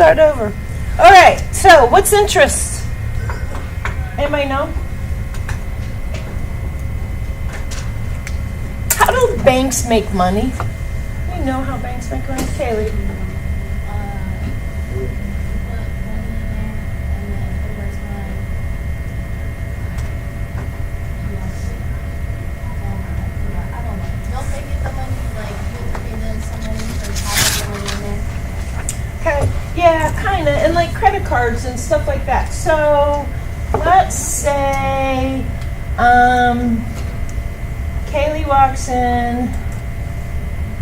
start over. All right, so what's interest? Anybody know? How do banks make money? You know how banks make money, Kaylee? Yeah, kind of, and like credit cards and stuff like that. So let's say Kaylee walks in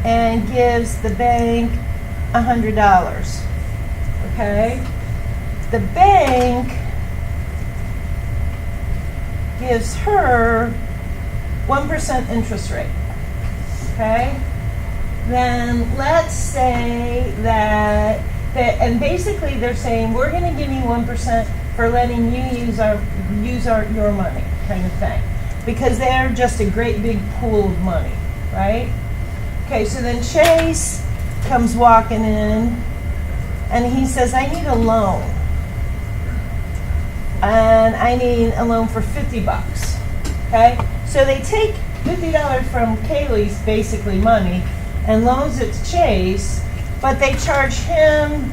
and gives the bank $100. Okay, the bank gives her 1% interest rate. Okay, then let's say that. And basically they're saying we're going to give you 1% for letting you use your money, kind of thing, because they're just a great big pool of money, right? Okay, so then Chase comes walking in and he says, I need a loan, and I need a loan for $50. Okay, so they take $50 from Kaylee's basically money and loans it to Chase. But they charge him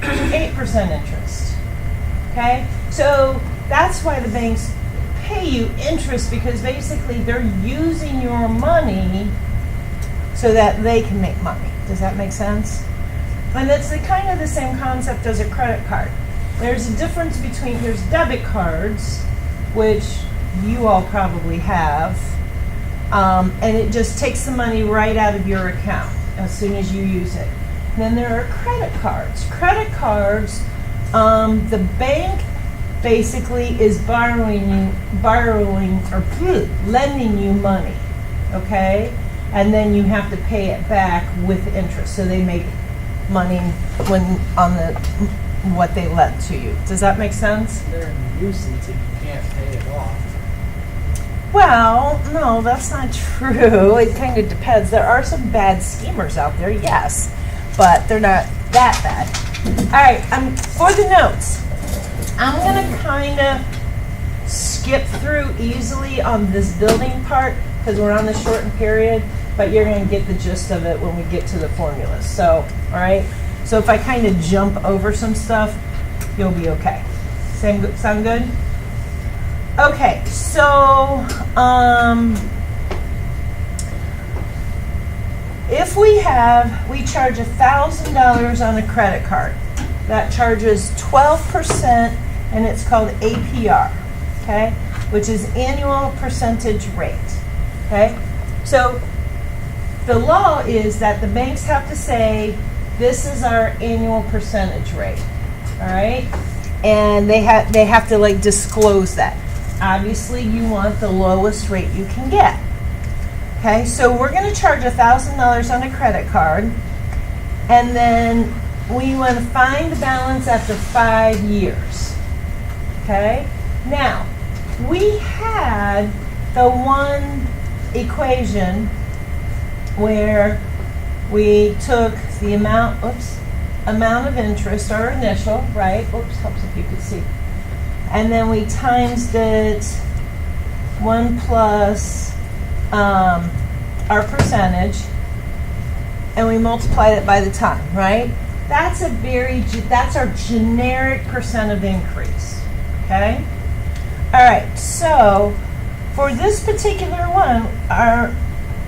8% interest. Okay? So that's why the banks pay you interest, because basically they're using your money so that they can make money. Does that make sense? And it's kind of the same concept as a credit card. There's a difference between, there's debit cards, which you all probably have, and it just takes the money right out of your account as soon as you use it. Then there are credit cards. Credit cards, the bank basically is lending you money, okay? And then you have to pay it back with interest. So they make money on what they lent to you. Does that make sense? They're a nuisance if you can't pay it off. Well, no, that's not true. It kind of depends. There are some bad schemers out there, yes. But they're not that bad. All right, for the notes, I'm going to kind of skip through easily on this building part because we're on the shortened period, but you're going to get the gist of it when we get to the formulas. So, all right, so if I kind of jump over some stuff, you'll be okay. Sound good? Okay, so if we charge $1,000 on a credit card, that charges 12%, and it's called APR, okay, which is annual percentage rate, okay? So the law is that the banks have to say, this is our annual percentage rate, all right? And they have to like disclose that. Obviously, you want the lowest rate you can get. Okay, so we're going to charge $1,000 on a credit card, and then we want to find the balance after 5 years. Okay, now we had the one equation where we took the amount of interest, our initial, right? Oops, helps if you could see. And then we times it 1 plus our percentage, and we multiplied it by the time, right? That's our generic percent of increase, okay? All right, so for this particular one,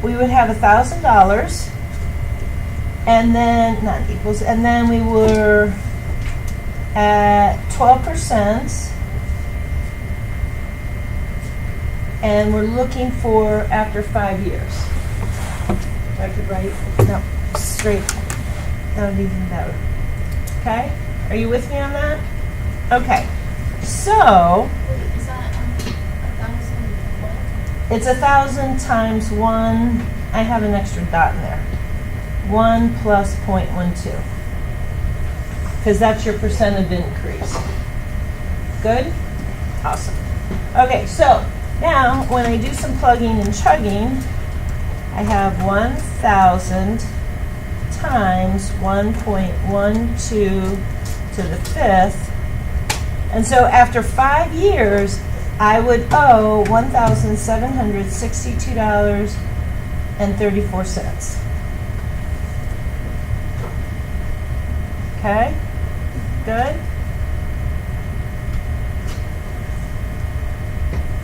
we would have $1,000, and then not equals, and then we were at 12%. And we're looking for after 5 years. I could write, no, straight. That would be even better. Okay? Are you with me on that? Okay. So, Is that 1,000 what? it's 1,000 times 1. I have an extra dot in there. 1 plus 0.12. Because that's your percent of increase. Good? Awesome. Okay, so now, when I do some plugging and chugging, I have 1,000 times 1.12 to the 5th. And so after 5 years, I would owe $1,762.34. Okay? Good?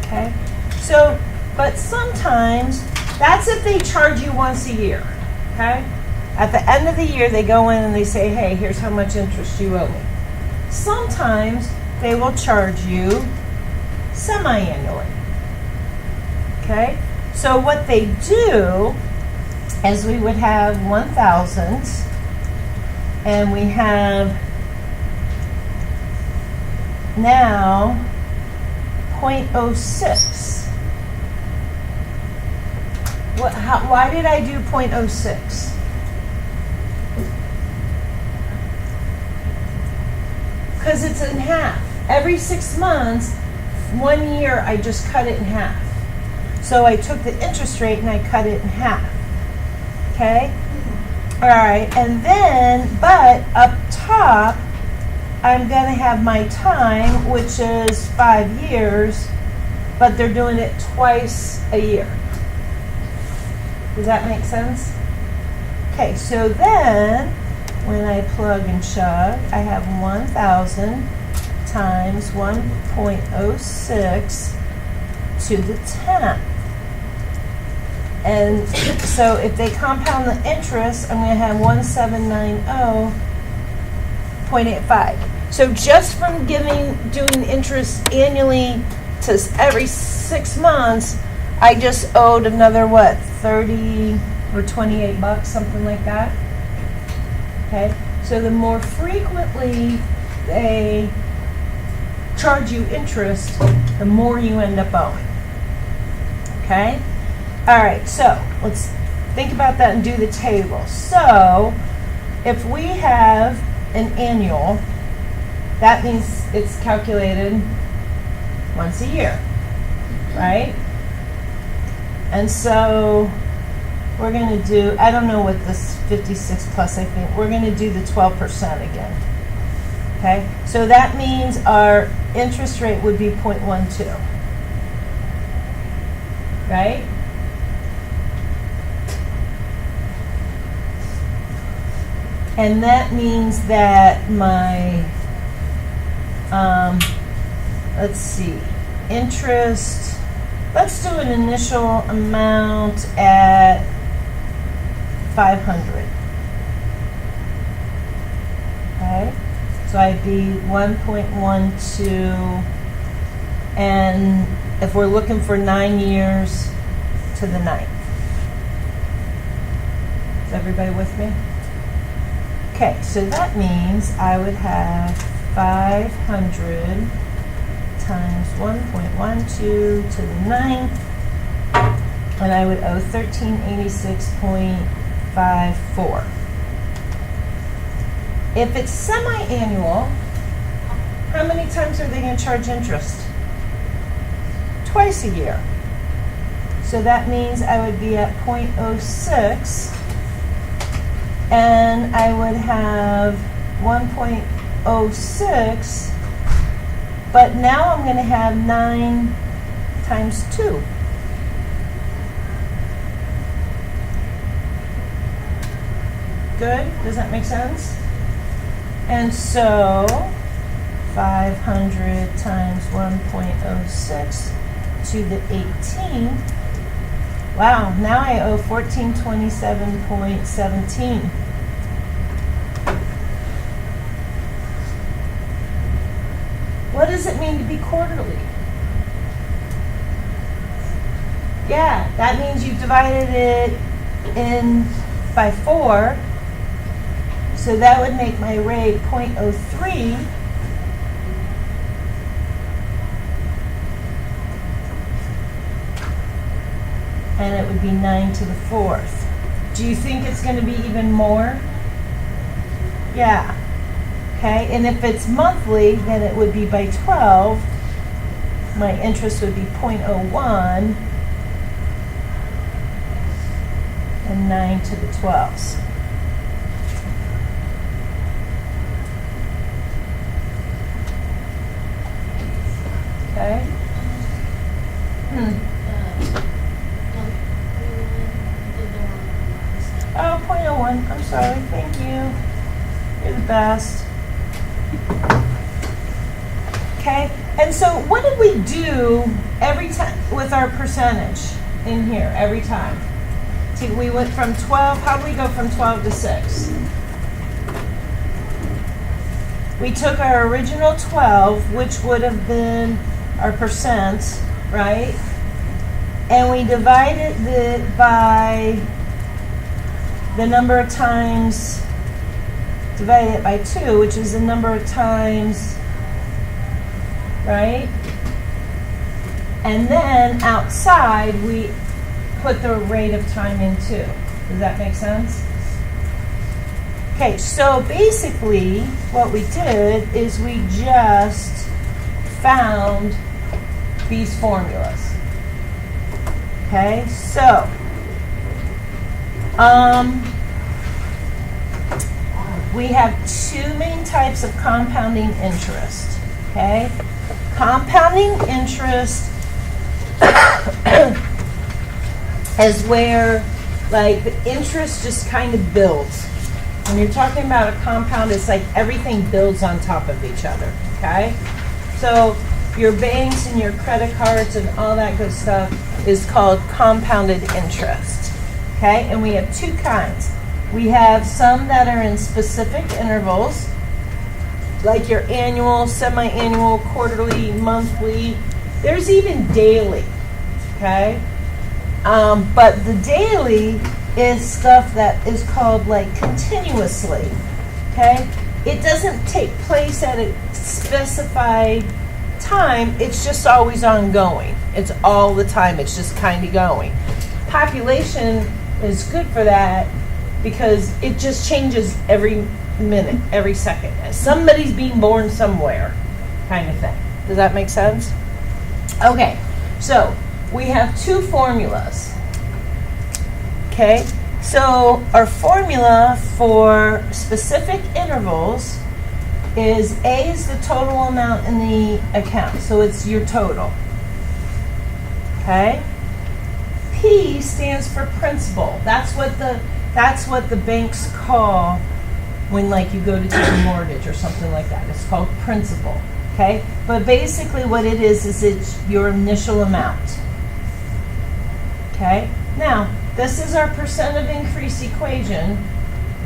Okay? So, but sometimes, that's if they charge you once a year. Okay? At the end of the year, they go in and they say, hey, here's how much interest you owe me. Sometimes they will charge you semi-annually. Okay? So what they do is we would have 1,000s, and we have now 0.06. Why did I do 0.06? Because it's in half. Every 6 months, 1 year, I just cut it in half. So I took the interest rate and I cut it in half. Okay? All right, and then, but up top, I'm going to have my time, which is 5 years, but they're doing it twice a year. Does that make sense? Okay, so then, when I plug and chug, I have 1,000 times 1.06 to the 10th. And so if they compound the interest, I'm going to have 1790.85. So just from doing interest annually to every 6 months, I just owed another, 30 or 28 bucks, something like that. Okay? So the more frequently they charge you interest, the more you end up owing. Okay? All right, so let's think about that and do the table. So if we have an annual, that means it's calculated once a year, right? And so we're going to do, I don't know what this 56 plus, I think, we're going to do the 12% again. Okay, so that means our interest rate would be 0.12, right? And that means that my, let's see, interest, let's do an initial amount at 500. Okay, so I'd be 1.12, and if we're looking for 9 years, to the 9th. Is everybody with me? Okay, so that means I would have 500 times 1.12 to the 9th, and I would owe 1386.54. If it's semi-annual, how many times are they going to charge interest? Twice a year. So that means I would be at 0.06, and I would have 1.06, but now I'm going to have 9 times 2. Good? Does that make sense? And so 500 times 1.06 to the 18th. Wow, now I owe 1427.17. What does it mean to be quarterly? Yeah, that means you've divided it in by 4. So that would make my rate 0.03. And it would be 9 to the 4th. Do you think it's going to be even more? Yeah. Okay, and if it's monthly, then it would be by 12. My interest would be 0.01 and 9 to the 12s. best. Okay, and so what did we do every time with our percentage in here, every time? See, we went from 12, how did we go from 12 to 6? We took our original 12, which would have been our percent, right? And we divided it by the number of times, divided it by 2, which is the number of times, right? And then outside, we put the rate of time in 2. Does that make sense? Okay, so basically what we did is we just found these formulas. Okay, so we have two main types of compounding interest. Okay, compounding interest is where like the interest just kind of builds. When you're talking about a compound, it's like everything builds on top of each other, okay? So your banks and your credit cards and all that good stuff is called compounded interest, okay? And we have two kinds. We have some that are in specific intervals, like your annual, semi-annual, quarterly, monthly. There's even daily, okay? But the daily is stuff that is called like continuously, okay? It doesn't take place at a specified time, it's just always ongoing. It's all the time, it's just kind of going. Population is good for that because it just changes every minute, every second. Somebody's being born somewhere, kind of thing. Does that make sense? Okay, so we have two formulas. Okay, so our formula for specific intervals is A is the total amount in the account, so it's your total. Okay, P stands for principal. That's what the banks call when like you go to take a mortgage or something like that. It's called principal. Okay, but basically what it is it's your initial amount. Okay, now this is our percent of increase equation,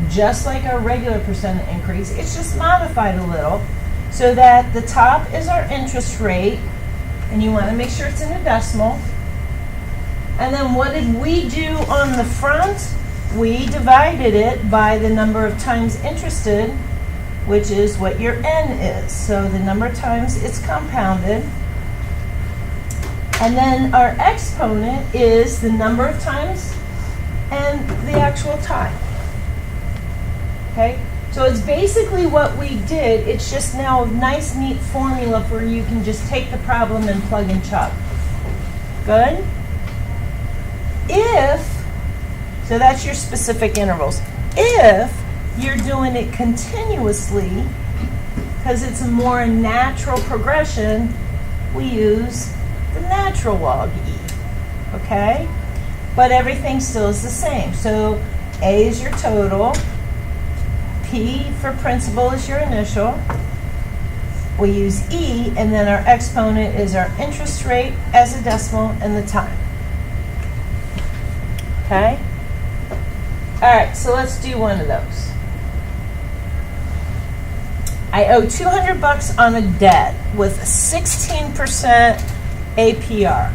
just like our regular percent of increase. It's just modified a little so that the top is our interest rate, and you want to make sure it's in a decimal. And then what did we do on the front? We divided it by the number of times interested, which is what your N is. So the number of times it's compounded. And then our exponent is the number of times and the actual time. Okay? So it's basically what we did. It's just now a nice, neat formula for you can just take the problem and plug and chug. Good? So that's your specific intervals. If you're doing it continuously, because it's a more natural progression, we use the natural log E, okay? But everything still is the same. So A is your total, P for principal is your initial, we use E, and then our exponent is our interest rate as a decimal and the time. Okay? All right, so let's do one of those. I owe $200 on a debt with a 16% APR.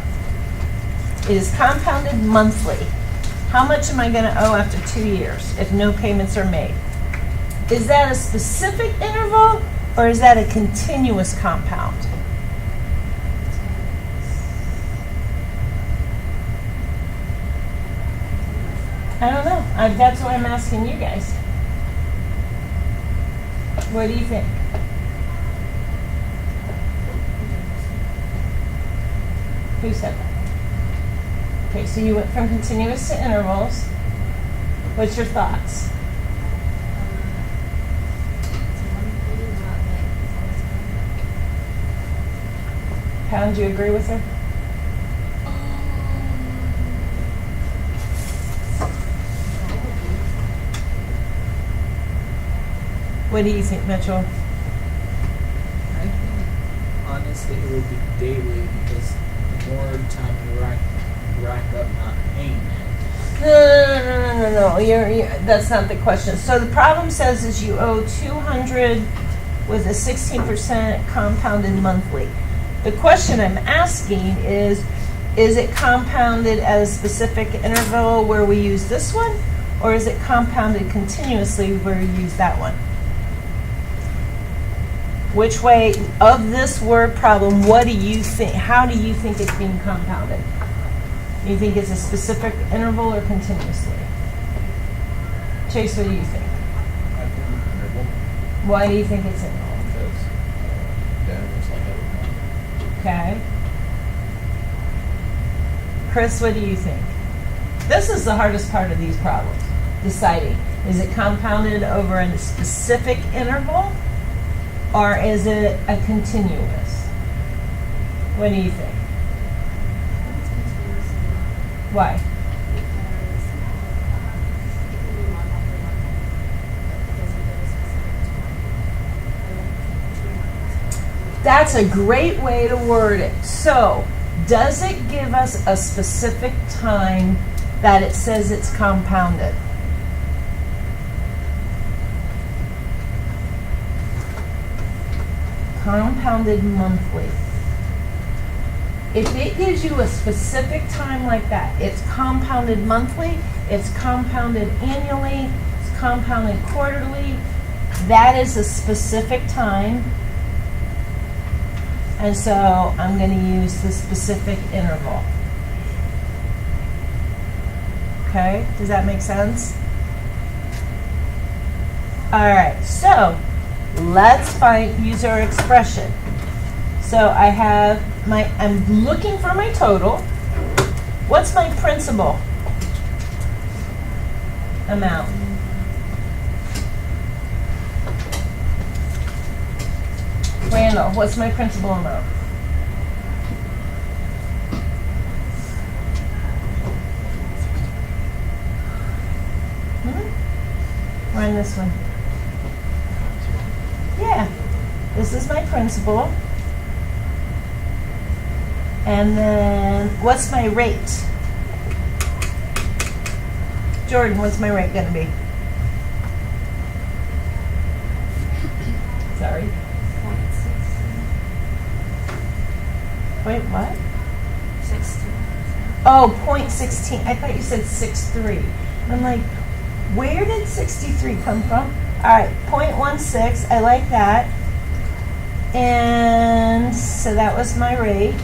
It is compounded monthly. How much am I going to owe after 2 years if no payments are made? Is that a specific interval or is that a continuous compound? I don't know. That's why I'm asking you guys. What do you think? Who said that? Okay, so you went from continuous to intervals. What's your thoughts? Pound, do you agree with her? What do you think, Mitchell? I think honestly it would be daily because the more time you rack up not paying it. No. That's not the question. So the problem says is you owe 200 with a 16% compounded monthly. The question I'm asking is it compounded at a specific interval where we use this one, or is it compounded continuously where you use that one? Which way of this word problem, what do you think, how do you think it's being compounded? Do you think it's a specific interval or continuously? Chase, what do you think? I think interval. Why do you think it's interval? Because it's like every month. Okay. Chris, what do you think? This is the hardest part of these problems, deciding. Is it compounded over a specific interval, or is it a continuous? What do you think? Why? That's a great way to word it. So, does it give us a specific time that it says it's compounded? Compounded monthly. If it gives you a specific time like that, it's compounded monthly, it's compounded annually, it's compounded quarterly, that is a specific time. And so I'm going to use the specific interval. Okay, does that make sense? All right, so let's use our expression. So I have I'm looking for my total. What's my principal amount? Randall, what's my principal amount? Run this one. Yeah, this is my principal. And then, what's my rate? Jordan, what's my rate going to be? Sorry. Wait, what? 16. Oh, 0.16. I thought you said 6.3. I'm like, where did 63 come from? All right, 0.16. I like that. And so that was my rate.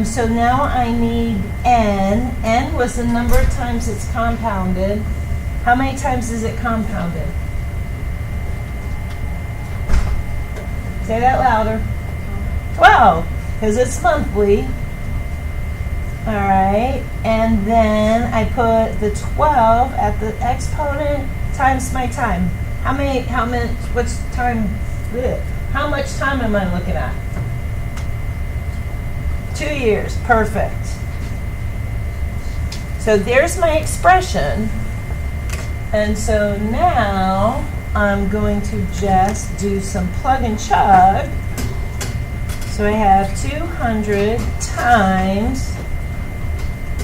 So now I need n. N was the number of times it's compounded. How many times is it compounded? Say that louder. 12, because it's monthly. All right, and then I put the 12 at the exponent times my time. How much time am I looking at? 2 years, perfect. So there's my expression. And so now I'm going to just do some plug and chug. So I have 200 times,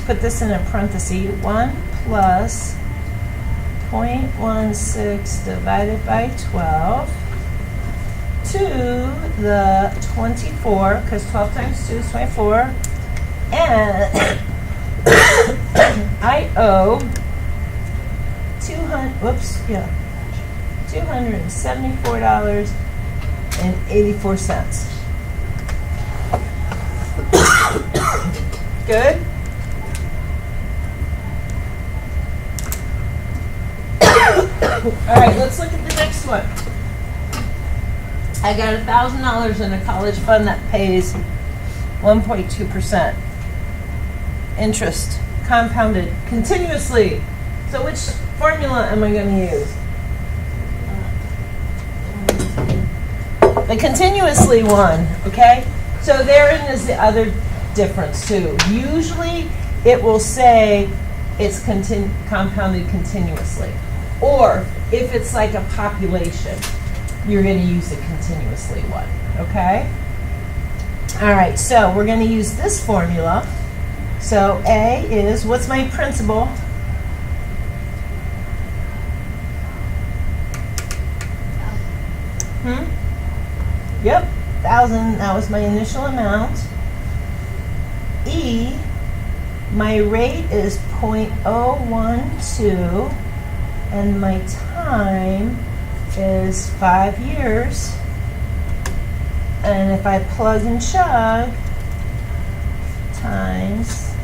put this in a parenthesis, 1 plus 0.16 divided by 12 to the 24, because 12 times 2 is 24, and I owe $274.84. Good? All right, let's look at the next one. I got $1,000 in a college fund that pays 1.2% interest, compounded continuously. So which formula am I going to use? The continuously one, okay? So therein is the other difference too. Usually it will say it's compounded continuously. Or if it's like a population, you're going to use the continuously one, okay? All right, so we're going to use this formula. So A is, what's my principal? Yep, 1,000, that was my initial amount. E, my rate is 0.012, and my time is 5 years. And if I plug and chug, times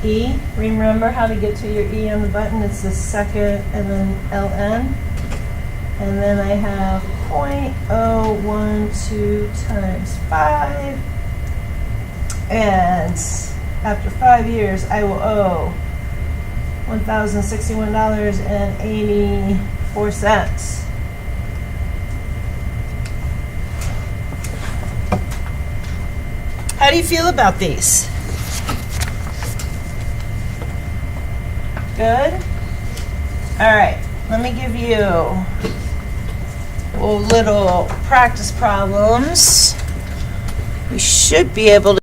E, remember how to get to your E on the button, it's the second and then ln. And then I have 0.012 times 5. And after 5 years, I will owe $1,061.84. How do you feel about these? Good? All right, let me give you little practice problems. We should be able to